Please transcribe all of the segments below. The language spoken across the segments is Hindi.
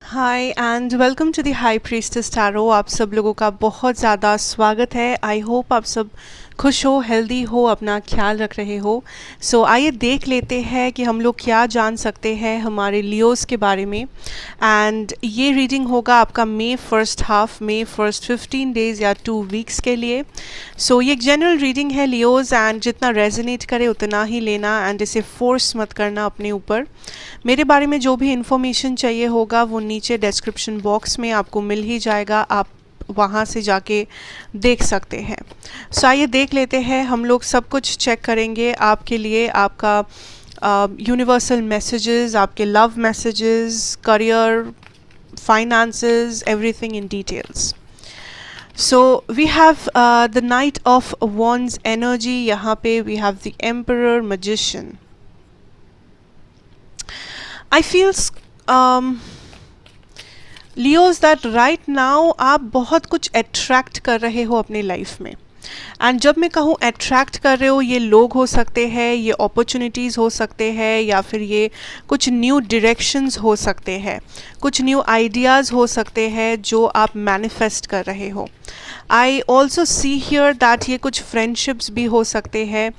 Hi and welcome to the high priestess tarot. आप सब लोगों का बहुत ज़्यादा स्वागत है। आई होप आप सब खुश हो, हेल्दी हो, अपना ख्याल रख रहे हो। सो आइए देख लेते हैं कि हम लोग क्या जान सकते हैं हमारे लियोज़ के बारे में। एंड ये रीडिंग होगा आपका मे फर्स्ट हाफ, मे फर्स्ट 15 डेज़ या 2 वीक्स के लिए। सो ये एक जनरल रीडिंग है लियोज़, एंड जितना रेजोनेट करे उतना ही लेना एंड इसे फोर्स मत करना अपने ऊपर। मेरे बारे में जो भी इन्फॉर्मेशन चाहिए होगा वो नीचे डिस्क्रिप्शन बॉक्स में आपको मिल ही जाएगा, आप वहाँ से जाके देख सकते हैं। सो आइए देख लेते हैं, हम लोग सब कुछ चेक करेंगे आपके लिए, आपका यूनिवर्सल मैसेजेस, आपके love messages, career, finances, everything in details. So we have the knight of wands energy, यहाँ पे we have the emperor, magician. I feel Leos that right now आप बहुत कुछ अट्रैक्ट कर रहे हो अपनी लाइफ में। एंड जब मैं कहूँ अट्रैक्ट कर रहे हो, ये लोग हो सकते हैं, ये अपॉर्चुनिटीज़ हो सकते हैं, या फिर ये कुछ न्यू डायरेक्शंस हो सकते हैं, कुछ न्यू आइडियाज़ हो सकते हैं जो आप मैनिफेस्ट कर रहे हो। आई ऑल्सो सी हियर दैट ये कुछ फ्रेंडशिप्स भी हो सकते हैं।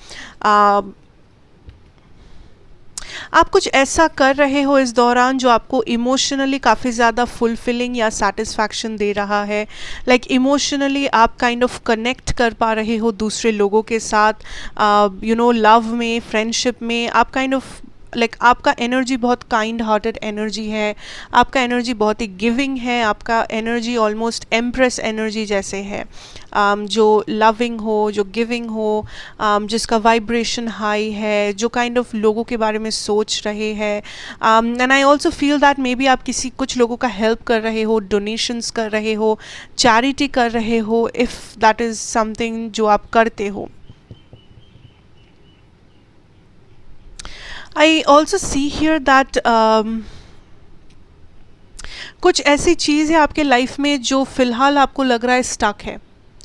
आप कुछ ऐसा कर रहे हो इस दौरान जो आपको इमोशनली काफ़ी ज़्यादा फुलफिलिंग या सेटिस्फैक्शन दे रहा है। लाइक इमोशनली आप काइंड ऑफ कनेक्ट कर पा रहे हो दूसरे लोगों के साथ, लव में, फ्रेंडशिप में। आप काइंड ऑफ आपका एनर्जी बहुत काइंड हार्टेड एनर्जी है, आपका एनर्जी बहुत ही गिविंग है, आपका एनर्जी ऑलमोस्ट एम्प्रेस एनर्जी जैसे है, जो लविंग हो, जो गिविंग हो, जिसका वाइब्रेशन हाई है, जो काइंड ऑफ लोगों के बारे में सोच रहे हैं। And I also feel that may be आप कुछ लोगों का हेल्प कर रहे हो, डोनेशंस कर रहे हो, चैरिटी कर रहे हो, इफ़ दैट इज़ समथिंग जो आप करते हो। I also see here that कुछ ऐसी चीज़ है आपके लाइफ में जो फ़िलहाल आपको लग रहा है स्टक है,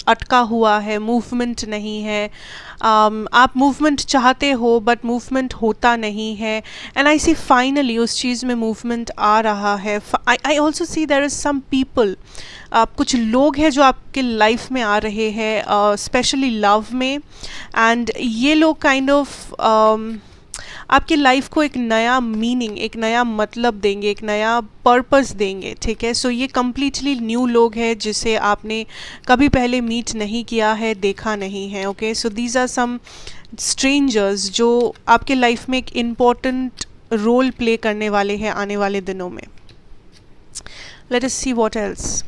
अटका हुआ है, मूवमेंट नहीं है। आप मूवमेंट चाहते हो बट मूवमेंट होता नहीं है। एंड आई सी फाइनली उस चीज़ में मूवमेंट आ रहा है। I also see there is some people, कुछ लोग हैं जो आपके लाइफ में आ रहे हैं, स्पेशली लव में। एंड ये लोग काइंड ऑफ आपकी लाइफ को एक नया मीनिंग, एक नया मतलब देंगे, एक नया पर्पस देंगे। ठीक है, सो ये कम्प्लीटली न्यू लोग हैं जिसे आपने कभी पहले मीट नहीं किया है, देखा नहीं है। Okay, so these are some strangers जो आपके लाइफ में एक इम्पॉर्टेंट रोल प्ले करने वाले हैं आने वाले दिनों में। Late us see what else.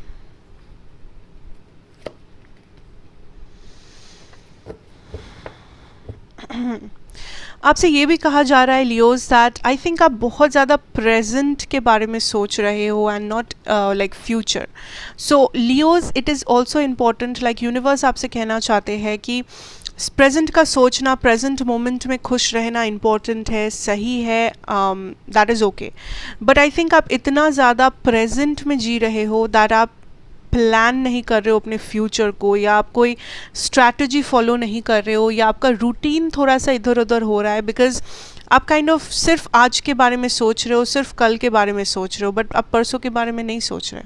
आपसे ये भी कहा जा रहा है लियोज दैट आई थिंक आप बहुत ज़्यादा प्रेजेंट के बारे में सोच रहे हो and not like future. So Leos, it is also important, like universe आपसे कहना चाहते हैं कि प्रेजेंट का सोचना, प्रेजेंट मोमेंट में खुश रहना इम्पॉर्टेंट है, सही है, that is okay. But I think आप इतना ज़्यादा प्रेजेंट में जी रहे हो दैट आप प्लान नहीं कर रहे हो अपने फ्यूचर को, या आप कोई स्ट्रैटेजी फॉलो नहीं कर रहे हो, या आपका रूटीन थोड़ा सा इधर उधर हो रहा है, बिकॉज आप काइंड ऑफ सिर्फ आज के बारे में सोच रहे हो, सिर्फ कल के बारे में सोच रहे हो, बट आप परसों के बारे में नहीं सोच रहे।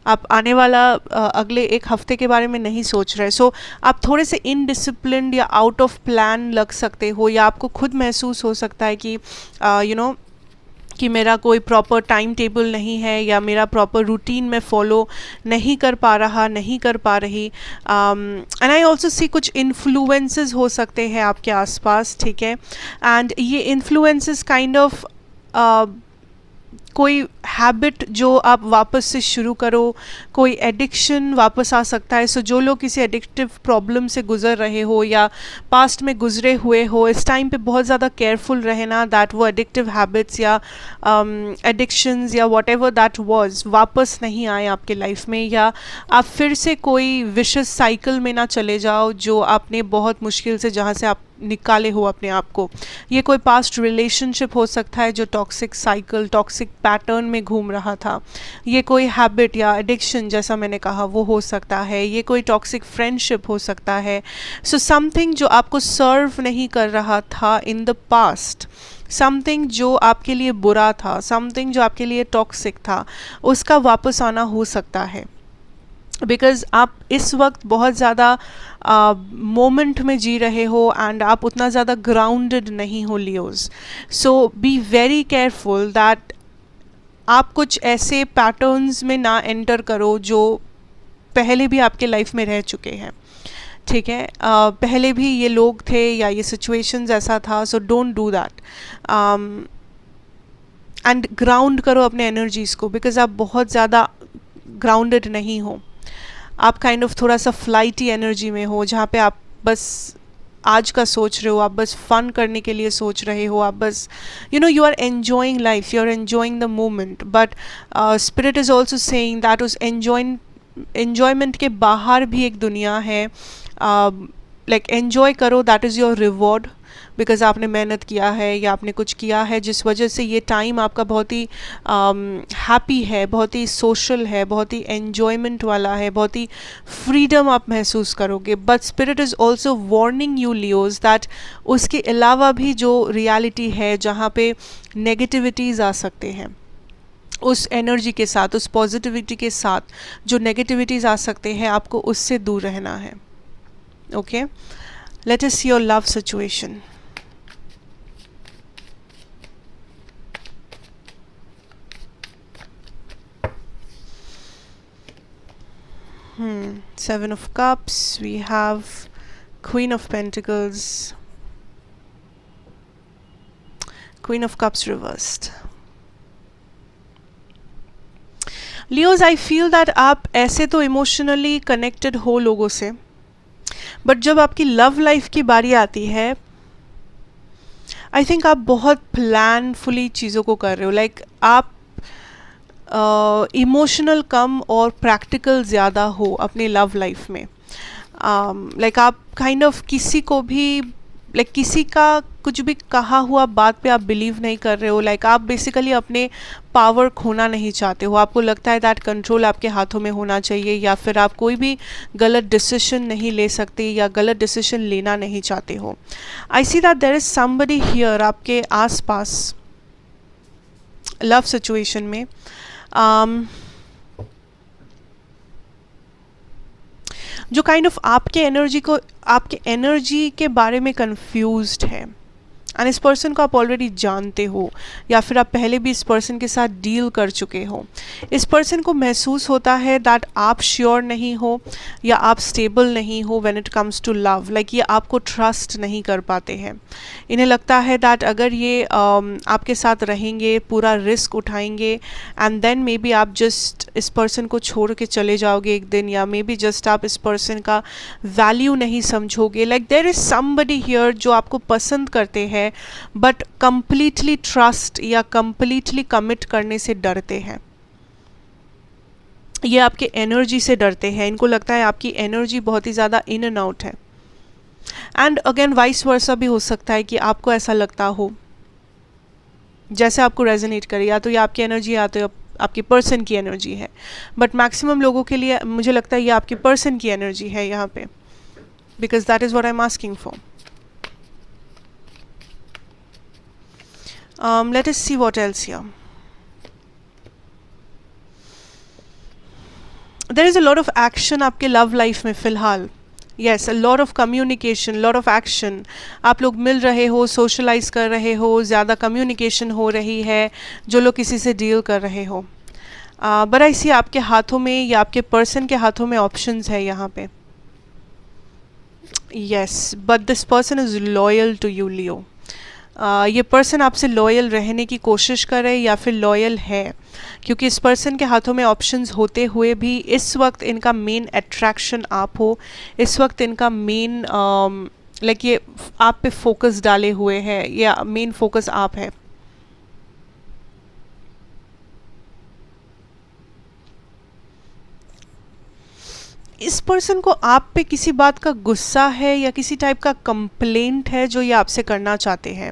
आप आने वाला अगले एक हफ्ते के बारे में नहीं सोच रहे। सो आप थोड़े से इनडिसिप्लिन्ड या आउट ऑफ प्लान लग सकते हो, या आपको खुद महसूस हो सकता है कि कि मेरा कोई प्रॉपर टाइम टेबल नहीं है, या मेरा प्रॉपर रूटीन में फॉलो नहीं कर पा रहा, नहीं कर पा रही। एंड आई ऑल्सो सी कुछ इन्फ्लुएंसेस हो सकते हैं आपके आसपास। ठीक है, एंड ये इन्फ्लुएंसेस काइंड ऑफ कोई हैबिट जो आप वापस से शुरू करो, कोई एडिक्शन वापस आ सकता है। सो जो लोग किसी एडिक्टिव प्रॉब्लम से गुज़र रहे हो या पास्ट में गुजरे हुए हो, इस टाइम पे बहुत ज़्यादा केयरफुल रहना दैट वो एडिक्टिव हैबिट्स या एडिक्शंस या वॉट एवर दैट वॉज वापस नहीं आए आपके लाइफ में, या आप फिर से कोई विशेष साइकिल में ना चले जाओ जो आपने बहुत मुश्किल से, जहाँ से आप निकाले हो अपने आप को। ये कोई पास्ट रिलेशनशिप हो सकता है जो टॉक्सिक साइकिल, टॉक्सिक पैटर्न में घूम रहा था। ये कोई हैबिट या एडिक्शन, जैसा मैंने कहा, वो हो सकता है। ये कोई टॉक्सिक फ्रेंडशिप हो सकता है। सो समथिंग जो आपको सर्व नहीं कर रहा था इन द पास्ट, समथिंग जो आपके लिए बुरा था, समथिंग जो आपके लिए टॉक्सिक था, उसका वापस आना हो सकता है। बिकॉज़ आप इस वक्त बहुत ज़्यादा मोमेंट में जी रहे हो एंड आप उतना ज़्यादा ग्राउंडेड नहीं हो Leos. So be very careful that आप कुछ ऐसे पैटर्न्स में ना एंटर करो जो पहले भी आपके लाइफ में रह चुके हैं, ठीक है। पहले भी ये लोग थे या ये सिचुएशंस ऐसा था, so don't do that. And ground करो अपने एनर्जीज़ को, बिकॉज आप बहुत ज़्यादा ग्राउंडेड नहीं हो। आप काइंड ऑफ थोड़ा सा फ्लाइटी एनर्जी में हो, जहाँ पे आप बस आज का सोच रहे हो, आप बस फन करने के लिए सोच रहे हो, आप बस you are enjoying life, you are enjoying the moment. But spirit is also saying that उस एन्जॉयमेंट के बाहर भी एक दुनिया है। लाइक एन्जॉय करो, that is your reward, because आपने मेहनत किया है या आपने कुछ किया है जिस वजह से ये टाइम आपका बहुत ही हैप्पी है, बहुत ही सोशल है, बहुत ही एन्जॉयमेंट वाला है, बहुत ही फ्रीडम आप महसूस करोगे। But spirit is also warning you Leos that उसके अलावा भी जो रियलिटी है, जहाँ पे नेगेटिविटीज़ आ सकते हैं, उस एनर्जी के साथ, उस पॉजिटिविटी के साथ जो नेगेटिविटीज़ आ सकते हैं, आपको उससे दूर रहना है। Okay, late us see your love situation. Seven of Cups, we have Queen of Pentacles, Queen of Cups reversed. Leos, I feel that आप ऐसे तो इमोशनली कनेक्टेड हो लोगों से, बट जब आपकी लव लाइफ की बारी आती है, आई थिंक आप बहुत प्लानफुली चीज़ों को कर रहे हो। लाइक आप इमोशनल कम और प्रैक्टिकल ज़्यादा हो अपनी लव लाइफ में। लाइक आप काइंड ऑफ किसी को भी, लाइक किसी का कुछ भी कहा हुआ बात पे आप बिलीव नहीं कर रहे हो। लाइक आप बेसिकली अपने पावर खोना नहीं चाहते हो। आपको लगता है दैट कंट्रोल आपके हाथों में होना चाहिए, या फिर आप कोई भी गलत डिसीजन नहीं ले सकते या गलत डिसीजन लेना नहीं चाहते हो। I see that there is somebody here आपके आसपास लव सिचुएशन में, जो काइंड ऑफ आपके एनर्जी के बारे में कंफ्यूज्ड है। एंड इस पर्सन को आप ऑलरेडी जानते हो, या फिर आप पहले भी इस पर्सन के साथ डील कर चुके हो। इस पर्सन को महसूस होता है दैट आप श्योर नहीं हो या आप स्टेबल नहीं हो when it comes to love. Like ये आपको ट्रस्ट नहीं कर पाते हैं। इन्हें लगता है दैट अगर ये आपके साथ रहेंगे, पूरा रिस्क उठाएंगे, एंड देन मे बी आप जस्ट इस पर्सन को छोड़ के चले जाओगे एक दिन, या मे बी जस्ट आप इस पर्सन का वैल्यू नहीं समझोगे। Like there is somebody here जो आपको पसंद करते हैं, बट कंप्लीटली ट्रस्ट या कंप्लीटली कमिट करने से डरते हैं। ये आपके एनर्जी से डरते हैं। इनको लगता है आपकी एनर्जी बहुत ही ज़्यादा इन एंड आउट है। एंड अगेन वाइस वर्सा भी हो सकता है कि आपको ऐसा लगता हो, जैसे आपको रेजोनेट करे, या तो ये आपकी एनर्जी या तो आपकी पर्सन की एनर्जी है। बट मैक्सिमम लोगों के लिए मुझे लगता है ये आपकी पर्सन की एनर्जी है यहाँ पे, because that is what I am asking for. Let us see what else here. There is a lot of action आपके love life में फ़िलहाल। Yes, a lot of communication, lot of action. आप लोग मिल रहे हो, socialize कर रहे हो, ज़्यादा communication हो रही है, जो लोग किसी से deal कर रहे हो। But I see आपके हाथों में या आपके person के हाथों में options है यहाँ पे। Yes, but this person is loyal to you, Leo. ये पर्सन आपसे लॉयल रहने की कोशिश करे या फिर लॉयल है, क्योंकि इस पर्सन के हाथों में ऑप्शंस होते हुए भी इस वक्त इनका मेन अट्रैक्शन आप हो। इस वक्त इनका मेन लाइक ये आप पे फोकस डाले हुए हैं, या मेन फोकस आप है। इस पर्सन को आप पे किसी बात का गुस्सा है या किसी टाइप का कंप्लेंट है जो ये आपसे करना चाहते हैं।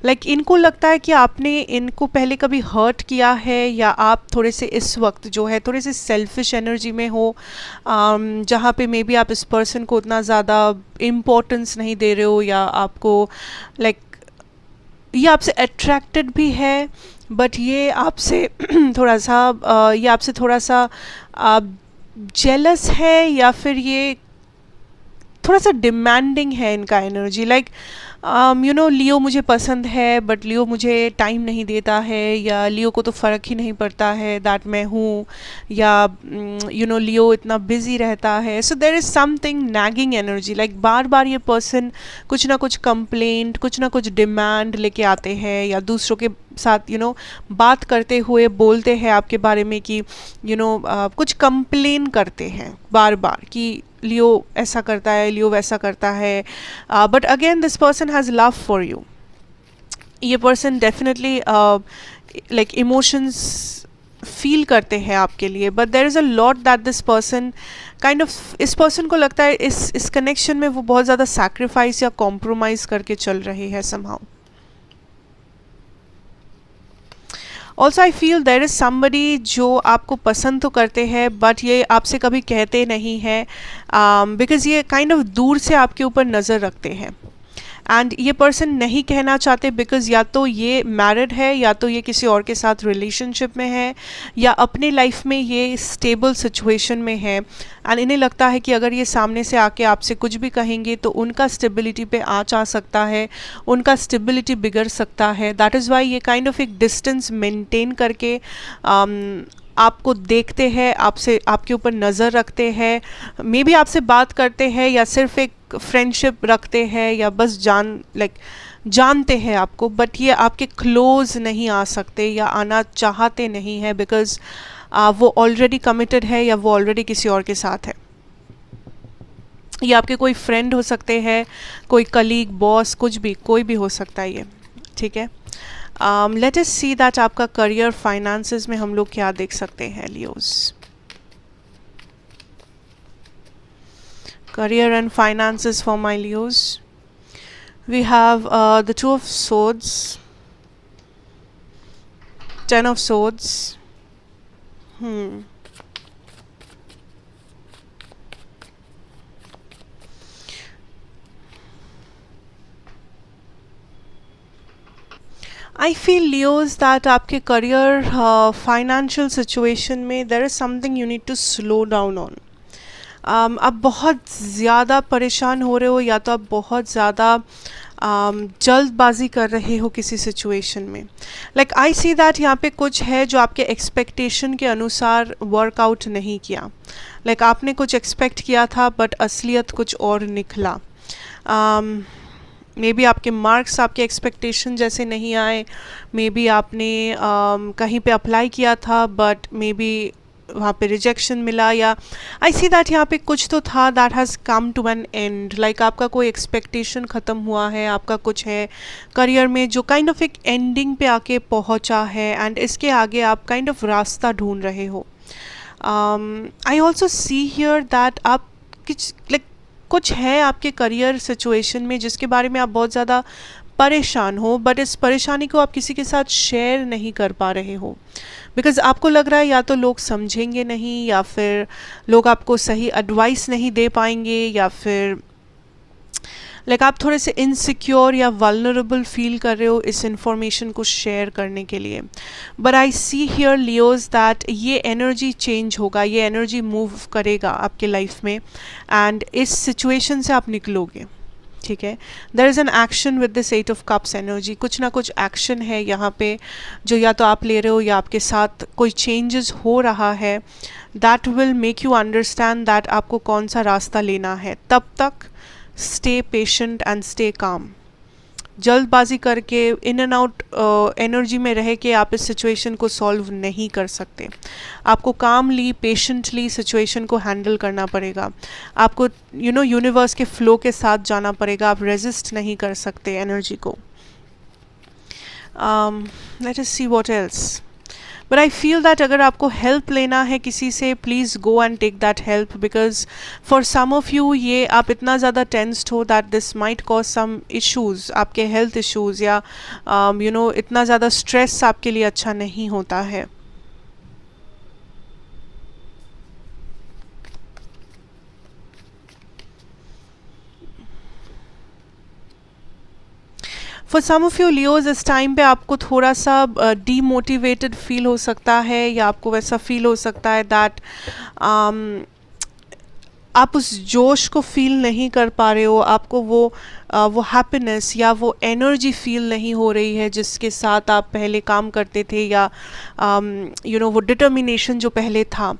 लाइक इनको लगता है कि आपने इनको पहले कभी हर्ट किया है, या आप थोड़े से इस वक्त जो है थोड़े से सेल्फिश एनर्जी में हो, जहाँ पे मे बी आप इस पर्सन को उतना ज़्यादा इम्पोर्टेंस नहीं दे रहे हो, या आपको लाइक ये आपसे अट्रैक्टेड भी है, बट ये आपसे थोड़ा सा ये आपसे थोड़ा सा जेलस है, या फिर ये थोड़ा सा डिमांडिंग है इनका एनर्जी। लाइक यू नो, लियो मुझे पसंद है बट लियो मुझे टाइम नहीं देता है, या लियो को तो फ़र्क ही नहीं पड़ता है दैट मैं हूँ, या यू नो लियो इतना बिजी रहता है। So there is something nagging energy, like बार बार ये पर्सन कुछ ना कुछ कंप्लेंट, कुछ ना कुछ डिमांड लेके आते हैं, या दूसरों के साथ यू नो बात करते हुए बोलते हैं आपके बारे में कि यू नो कुछ कंप्लेन करते हैं बार बार कि लियो ऐसा करता है, लियो वैसा करता है। But again this person has love for you. ये person definitely like emotions feel करते हैं आपके लिए, but there is a lot that this person kind of, इस पर्सन को लगता है इस कनेक्शन में वो बहुत ज़्यादा सैक्रिफाइस या कॉम्प्रोमाइज़ करके चल रहे हैं somehow. Also I feel there is somebody जो आपको पसंद तो करते हैं बट ये आपसे कभी कहते नहीं हैं, बिकॉज़ ये काइंड ऑफ दूर से आपके ऊपर नज़र रखते हैं। एंड ये पर्सन नहीं कहना चाहते बिकॉज़ या तो ये मैरिड है, या तो ये किसी और के साथ रिलेशनशिप में है, या अपने लाइफ में ये स्टेबल सिचुएशन में है। एंड इन्हें लगता है कि अगर ये सामने से आके आपसे कुछ भी कहेंगे तो उनका स्टेबिलिटी पे आँच आ सकता है, उनका स्टेबिलिटी बिगड़ सकता है। दैट इज़ वाई ये काइंड ऑफ एक डिस्टेंस मेंटेन करके आपको देखते हैं, आपसे आपके ऊपर नज़र रखते हैं, मे बी आपसे बात करते हैं, या सिर्फ एक फ्रेंडशिप रखते हैं, या बस जानते हैं आपको, बट ये आपके क्लोज नहीं आ सकते या आना चाहते नहीं है बिकॉज़ वो ऑलरेडी कमिटेड है, या वो ऑलरेडी किसी और के साथ है। ये आपके कोई फ्रेंड हो सकते हैं, कोई कलीग, बॉस, कुछ भी, कोई भी हो सकता है ये, ठीक है। लेट अस सी दैट आपका करियर फाइनेंसेस में हम लोग क्या देख सकते हैं Leos. Career and finances for my Leos. We have the Two of Swords, Ten of Swords. I feel Leos that आपके करियर फाइनेंशियल सिचुएशन में there is something you need to slow down on. आप बहुत ज़्यादा परेशान हो रहे हो, या तो आप बहुत ज़्यादा जल्दबाजी कर रहे हो किसी सिचुएशन में। लाइक आई सी दैट यहाँ पे कुछ है जो आपके एक्सपेक्टेशन के अनुसार वर्कआउट नहीं किया। लाइक आपने कुछ एक्सपेक्ट किया था बट असलियत कुछ और निकला। मे बी आपके मार्क्स आपके एक्सपेक्टेशन जैसे नहीं आए, मे बी आपने कहीं पे अप्लाई किया था बट मे बी वहाँ पे रिजेक्शन मिला, या आई सी दैट यहाँ पे कुछ तो था that has come to an end. Like आपका कोई एक्सपेक्टेशन ख़त्म हुआ है, आपका कुछ है करियर में जो काइंड ऑफ एक एंडिंग पे आके पहुँचा है, एंड इसके आगे आप काइंड ऑफ रास्ता ढूंढ रहे हो। आई ऑल्सो सी हियर दैट आप कुछ है आपके करियर सिचुएशन में जिसके बारे में आप बहुत ज़्यादा परेशान हो, बट इस परेशानी को आप किसी के साथ शेयर नहीं कर पा रहे हो बिकॉज़ आपको लग रहा है या तो लोग समझेंगे नहीं, या फिर लोग आपको सही एडवाइस नहीं दे पाएंगे, या फिर लाइक आप थोड़े से इनसिक्योर या वल्नरेबल फील कर रहे हो इस इंफॉर्मेशन को शेयर करने के लिए। But I see here Leos that ये एनर्जी चेंज होगा, ये एनर्जी मूव करेगा आपके लाइफ में, एंड इस सिचुएशन से आप निकलोगे, ठीक है। There is an action with this eight of cups energy. कुछ ना कुछ एक्शन है यहाँ पे जो या तो आप ले रहे हो या आपके साथ कोई चेंजेस हो रहा है, that will make you understand that आपको कौन सा रास्ता लेना है। तब तक stay patient and stay calm. जल्दबाजी करके इन एंड आउट एनर्जी में रह के आप इस सिचुएशन को सॉल्व नहीं कर सकते। आपको कामली पेशेंटली सिचुएशन को हैंडल करना पड़ेगा। आपको यूनिवर्स के फ्लो के साथ जाना पड़ेगा। आप रेजिस्ट नहीं कर सकते एनर्जी को। Let us see what else. But I feel that अगर आपको हेल्प लेना है किसी से, please go and take that help, because for some of you ये आप इतना ज़्यादा टेंस्ड हो that this might cause some issues, आपके हेल्थ इश्यूज़, या इतना ज़्यादा स्ट्रेस आपके लिए अच्छा नहीं होता है। For some of you Leos इस टाइम पे आपको थोड़ा सा डीमोटिवेटेड फील हो सकता है, या आपको वैसा फील हो सकता है दैट आप उस जोश को फील नहीं कर पा रहे हो, आपको वो हैप्पीनेस या वो एनर्जी फील नहीं हो रही है जिसके साथ आप पहले काम करते थे, या वो डिटर्मिनेशन जो पहले था.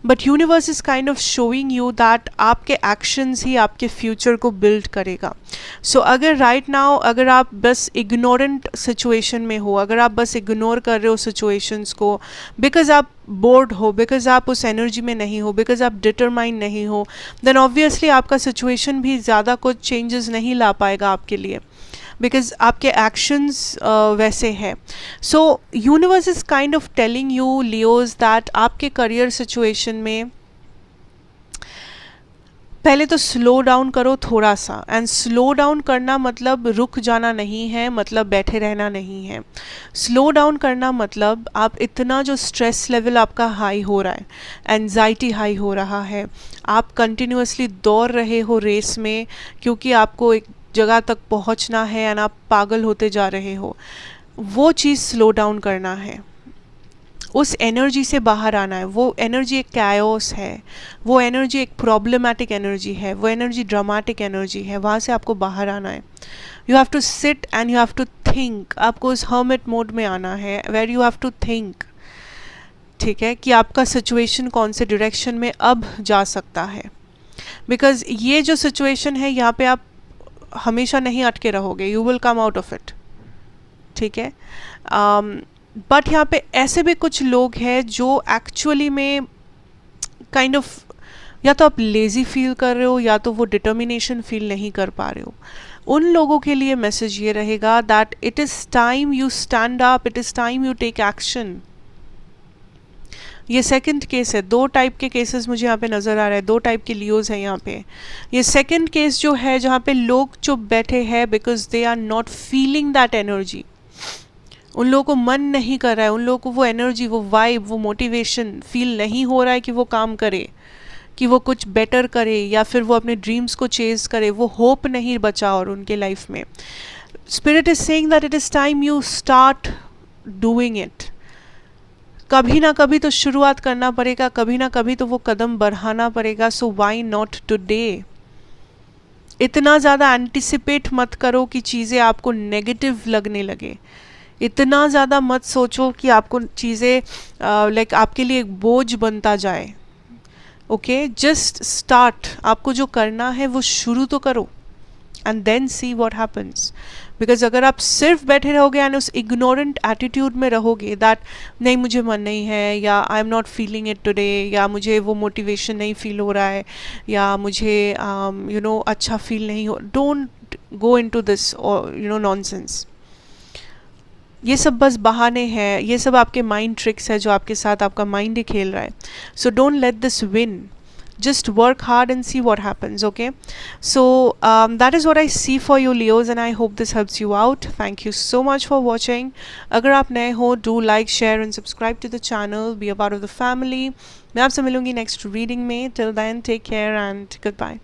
But universe is kind of showing you that आपके एक्शंस ही आपके फ्यूचर को बिल्ड करेगा. सो अगर राइट नाउ अगर आप बस इग्नोरेंट सिचुएशन में हो, अगर आप बस इग्नोर कर रहे हो सिचुएशंस को बिकॉज आप बोर्ड हो, बिकॉज आप उस एनर्जी में नहीं हो, बिकॉज आप डिटरमाइन नहीं हो, देन ऑब्वियसली आपका सिचुएशन भी ज़्यादा कुछ चेंजेस नहीं ला पाएगा आपके लिए, बिकॉज आपके एक्शंस वैसे हैं. सो universe is kind of telling you Leos that आपके करियर सिचुएशन में पहले तो स्लो डाउन करो थोड़ा सा. एंड स्लो डाउन करना मतलब रुक जाना नहीं है, मतलब बैठे रहना नहीं है. स्लो डाउन करना मतलब आप इतना जो स्ट्रेस लेवल आपका हाई हो रहा है, एंजाइटी हाई हो रहा है, आप कंटिन्यूसली दौड़ रहे हो रेस में क्योंकि आपको एक जगह तक पहुंचना है एंड आप पागल होते जा रहे हो, वो चीज़ स्लो डाउन करना है. उस एनर्जी से बाहर आना है. वो एनर्जी एक कैओस है, वो एनर्जी एक प्रॉब्लमैटिक एनर्जी है, वो एनर्जी ड्रामेटिक एनर्जी है. वहाँ से आपको बाहर आना है. You have to sit and you have to think. आपको उस हर्मिट मोड में आना है where you have to think, ठीक है, कि आपका सिचुएशन कौन से डायरेक्शन में अब जा सकता है. बिकॉज ये जो सिचुएशन है यहाँ पे आप हमेशा नहीं अटके रहोगे, you will come out of it, ठीक है. बट यहाँ पे ऐसे भी कुछ लोग हैं जो एक्चुअली में काइंड ऑफ या तो आप लेज़ी फील कर रहे हो या तो वो डिटर्मिनेशन फील नहीं कर पा रहे हो. उन लोगों के लिए मैसेज ये रहेगा that it is time you stand up, it is time you take action. ये सेकंड केस है. दो टाइप के केसेस मुझे यहाँ पे नज़र आ रहा है, दो टाइप के लियोज हैं यहाँ पे. ये सेकंड केस जो है जहाँ पे लोग चुप बैठे हैं because they are not feeling that energy. उन लोगों को मन नहीं कर रहा है, उन लोगों को वो एनर्जी, वो वाइब, वो मोटिवेशन फील नहीं हो रहा है कि वो काम करे, कि वो कुछ बेटर करे, या फिर वो अपने ड्रीम्स को चेज करे. वो होप नहीं बचा और उनके लाइफ में. Spirit is saying that it is time you start doing it. कभी ना कभी तो शुरुआत करना पड़ेगा, कभी ना कभी तो वो कदम बढ़ाना पड़ेगा. सो वाई नॉट टुडे. इतना ज़्यादा एंटिसिपेट मत करो कि चीज़ें आपको नेगेटिव लगने लगे. इतना ज़्यादा मत सोचो कि आपको चीज़ें लाइक आपके लिए एक बोझ बनता जाए. Okay, just start. आपको जो करना है वो शुरू तो करो and then see what happens. Because अगर आप सिर्फ बैठे रहोगे एंड उस इग्नोरेंट एटीट्यूड में रहोगे दैट नहीं मुझे मन नहीं है, या I am not feeling it today, या मुझे वो मोटिवेशन नहीं फील हो रहा है, या मुझे अच्छा फील नहीं हो, don't go into this nonsense. ये सब बस बहाने हैं, ये सब आपके माइंड ट्रिक्स है जो आपके साथ आपका माइंड ही खेल रहा है. So don't let this win. Just work hard and see what happens, okay? So that is what I see for you Leos, and I hope this helps you out. Thank you so much for watching. अगर आप नए हो, do like, share and subscribe to the channel. Be a part of the family. मैं आपसे मिलूंगी next reading में. Till then, take care and goodbye.